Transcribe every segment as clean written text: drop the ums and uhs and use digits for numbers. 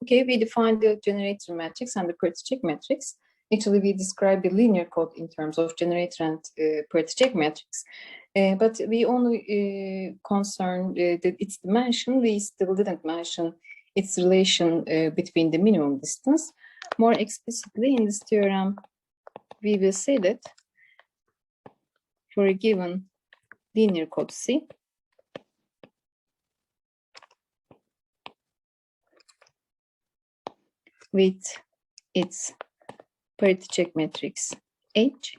Okay, we define the generator matrix and the parity-check matrix. Actually, we describe the linear code in terms of generator and parity-check matrix. But we only concern its dimension. We still didn't mention its relation between the minimum distance. More explicitly, in this theorem, we will say that for a given linear code C, with its parity-check matrix H,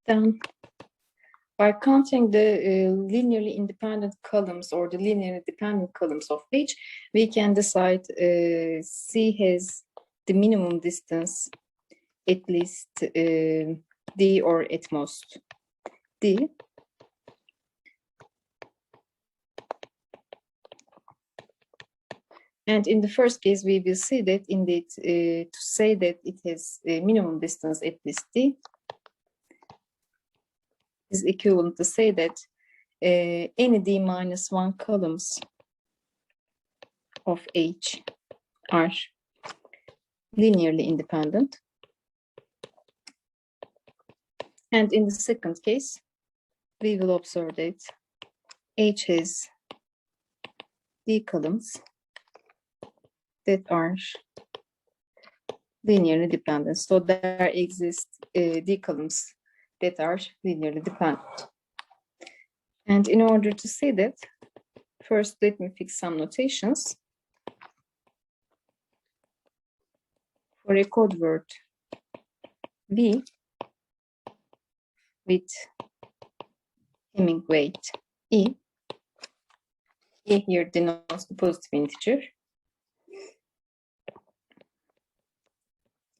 then by counting the linearly independent columns or the linearly dependent columns of H, we can decide C has the minimum distance at least D or at most D. And in the first case, we will see that indeed to say that it has a minimum distance at least D is equivalent to say that any D minus 1 columns of H are linearly independent. And in the second case, we will observe that H has D columns that are linearly dependent. So there exist D columns that are linearly dependent. And in order to say that, first let me fix some notations. For a code word V with Hamming weight E here denotes the positive integer.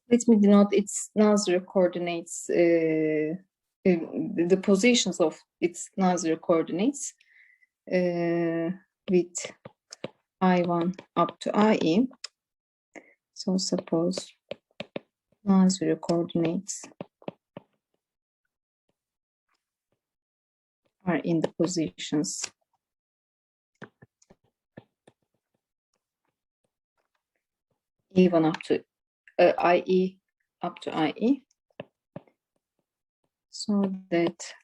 Let me denote its non-zero coordinates, the positions of its non-zero coordinates with I1 up to IE. So suppose non-zero coordinates are in the positions E1 up to IE up to IE, so that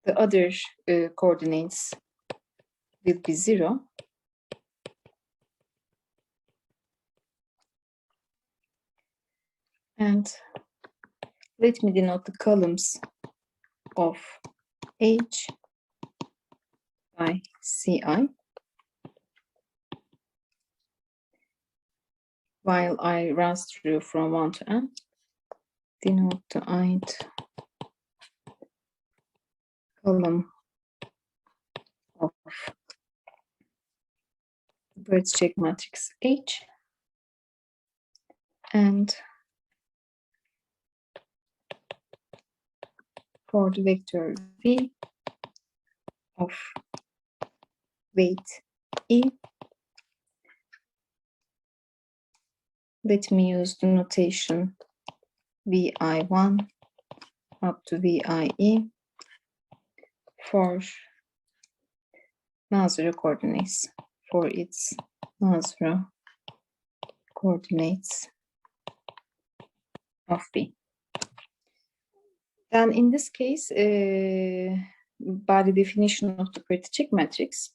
the other coordinates will be 0. And let me denote the columns of H by CI, while I run through from 1 to n, denote the ith column of the parity-check matrix H, and for the vector V of weight E, let me use the notation VI1 up to VIE for non-zero coordinates, for its non-zero coordinates of B. Then in this case, by the definition of the parity-check matrix,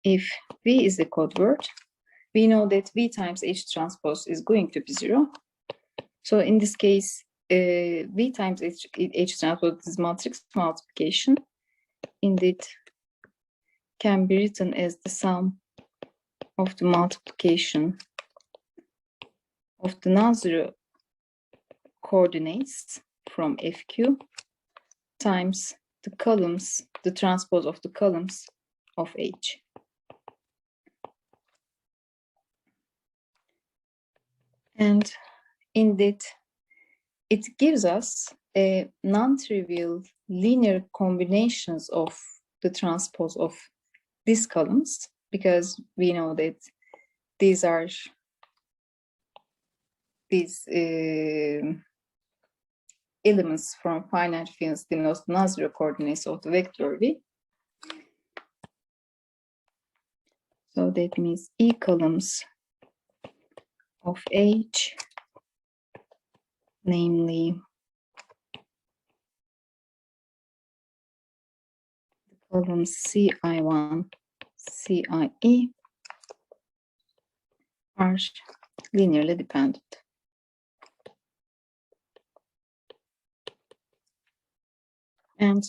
if V is the code word, we know that V times H transpose is going to be 0. So in this case, V times H transpose is matrix multiplication. Indeed, can be written as the sum of the multiplication of the non-zero coordinates from FQ times the columns, the transpose of the columns of H. And indeed, it gives us a non-trivial linear combinations of the transpose of these columns, because we know that these are elements from finite fields denote non-zero coordinates of the vector V. So that means E columns of H, namely the columns CI1, CIE, are linearly dependent. And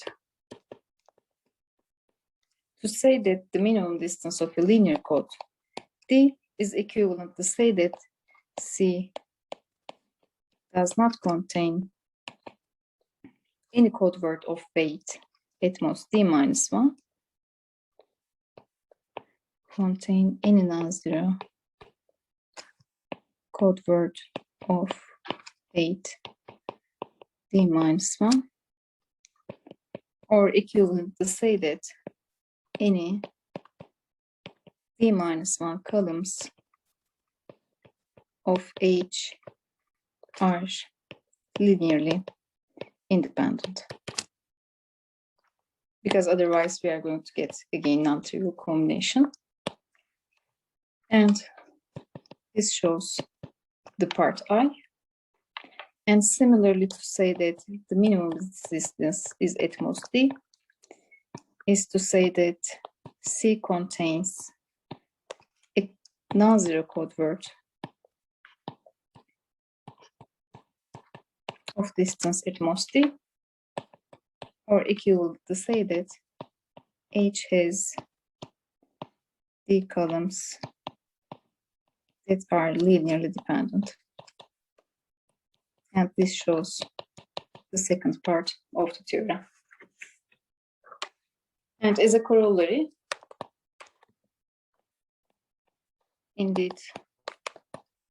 to say that the minimum distance of a linear code D is equivalent to say that C does not contain any code word of weight at most D minus 1, contain any non-zero code word of weight D minus 1, or equivalent to say that any D minus 1 columns of H are linearly independent. Because otherwise we are going to get again non-trivial combination. And this shows the part I. And similarly, to say that the minimum distance is at most D, is to say that C contains a non-zero code word of distance at most D, or equivalent to say that H has D columns that are linearly dependent. And this shows the second part of the theorem. And as a corollary, indeed,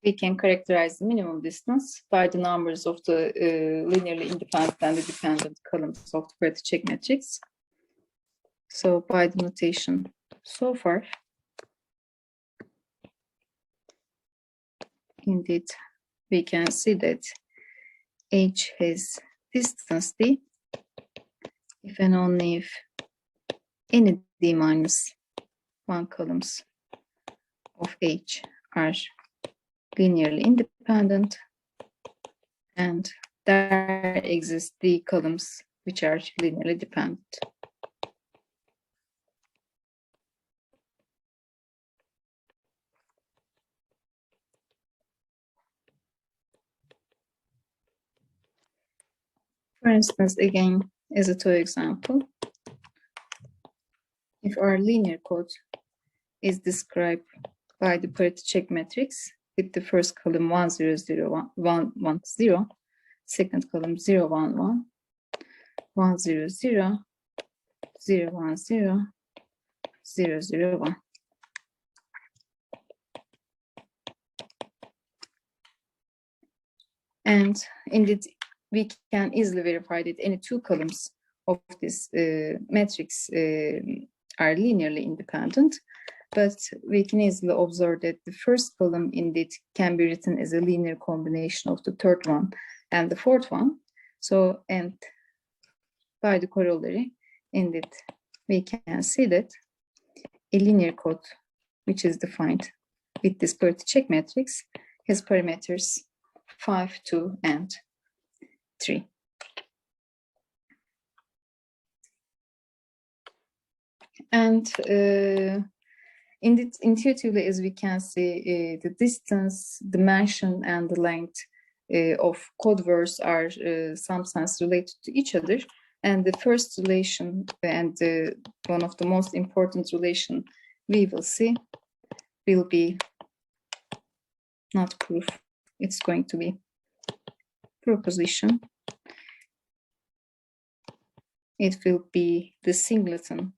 we can characterize the minimum distance by the numbers of the linearly independent and the dependent columns of the parity-check matrix. So by the notation so far, indeed, we can see that H has distance D if and only if any D minus 1 columns of H are linearly independent, and there exist D columns which are linearly dependent. For instance, again, as a toy example, if our linear code is described by the parity-check matrix with the first column 1, 0, 0, 1, 1, 0, second column 0, 1, 1, 1, 0, 0, 0, 1, 0, 0, 0, 1. And indeed, we can easily verify that any two columns of this matrix are linearly independent, but we can easily observe that the first column indeed can be written as a linear combination of the third one and the fourth one. So, and by the corollary, indeed, we can see that a linear code which is defined with this parity-check matrix has parameters 5, 2, and 3. And indeed, intuitively, as we can see, the distance, dimension, and the length of code words are some sense related to each other. And the first relation and one of the most important relation we will see will be not proof. It's going to be proposition. It will be the singleton